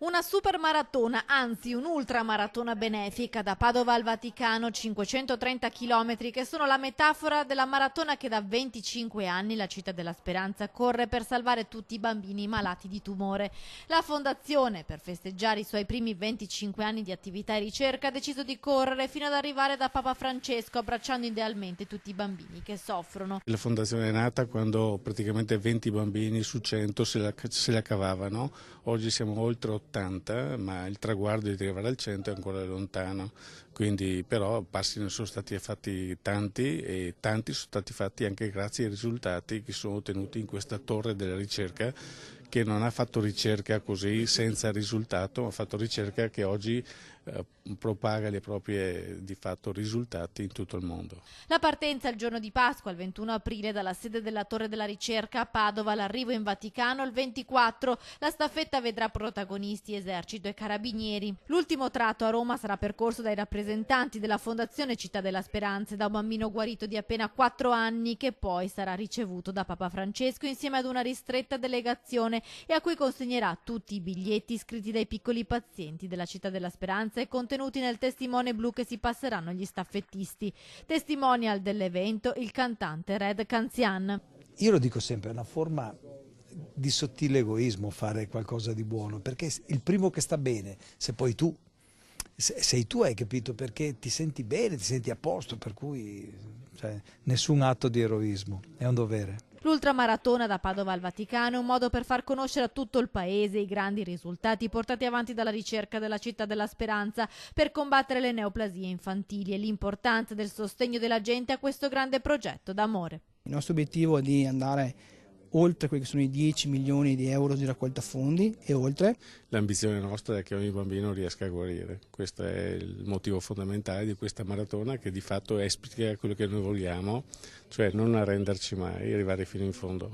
Una super maratona, anzi un'ultramaratona benefica da Padova al Vaticano, 530 km, che sono la metafora della maratona che da 25 anni la Città della Speranza corre per salvare tutti i bambini malati di tumore. La fondazione, per festeggiare i suoi primi 25 anni di attività e ricerca, ha deciso di correre fino ad arrivare da Papa Francesco, abbracciando idealmente tutti i bambini che soffrono. La fondazione è nata quando praticamente 20 bambini su 100 se la cavavano. Oggi siamo oltre 80, ma il traguardo di arrivare al 100 è ancora lontano. Quindi però passi ne sono stati fatti tanti e tanti sono stati fatti anche grazie ai risultati che sono ottenuti in questa torre della ricerca, che non ha fatto ricerca così senza risultato, ma ha fatto ricerca che oggi propaga le proprie di fatto risultati in tutto il mondo. La partenza il giorno di Pasqua, il 21 aprile, dalla sede della Torre della Ricerca a Padova, l'arrivo in Vaticano il 24. La staffetta vedrà protagonisti esercito e carabinieri. L'ultimo tratto a Roma sarà percorso dai rappresentanti della Fondazione Città della Speranza e da un bambino guarito di appena 4 anni, che poi sarà ricevuto da Papa Francesco insieme ad una ristretta delegazione e a cui consegnerà tutti i biglietti scritti dai piccoli pazienti della Città della Speranza e contenuti nel testimone blu che si passeranno agli staffettisti. Testimonial dell'evento il cantante Red Canzian. Io lo dico sempre, è una forma di sottile egoismo fare qualcosa di buono, perché il primo che sta bene, se poi tu sei tu, hai capito, perché ti senti bene, ti senti a posto, per cui nessun atto di eroismo, è un dovere. L'ultramaratona da Padova al Vaticano è un modo per far conoscere a tutto il paese i grandi risultati portati avanti dalla ricerca della Città della Speranza per combattere le neoplasie infantili e l'importanza del sostegno della gente a questo grande progetto d'amore. Il nostro obiettivo è di andare oltre quelli che sono i 10 milioni di euro di raccolta fondi e oltre. L'ambizione nostra è che ogni bambino riesca a guarire. Questo è il motivo fondamentale di questa maratona, che di fatto esplica quello che noi vogliamo, cioè non arrenderci mai, arrivare fino in fondo.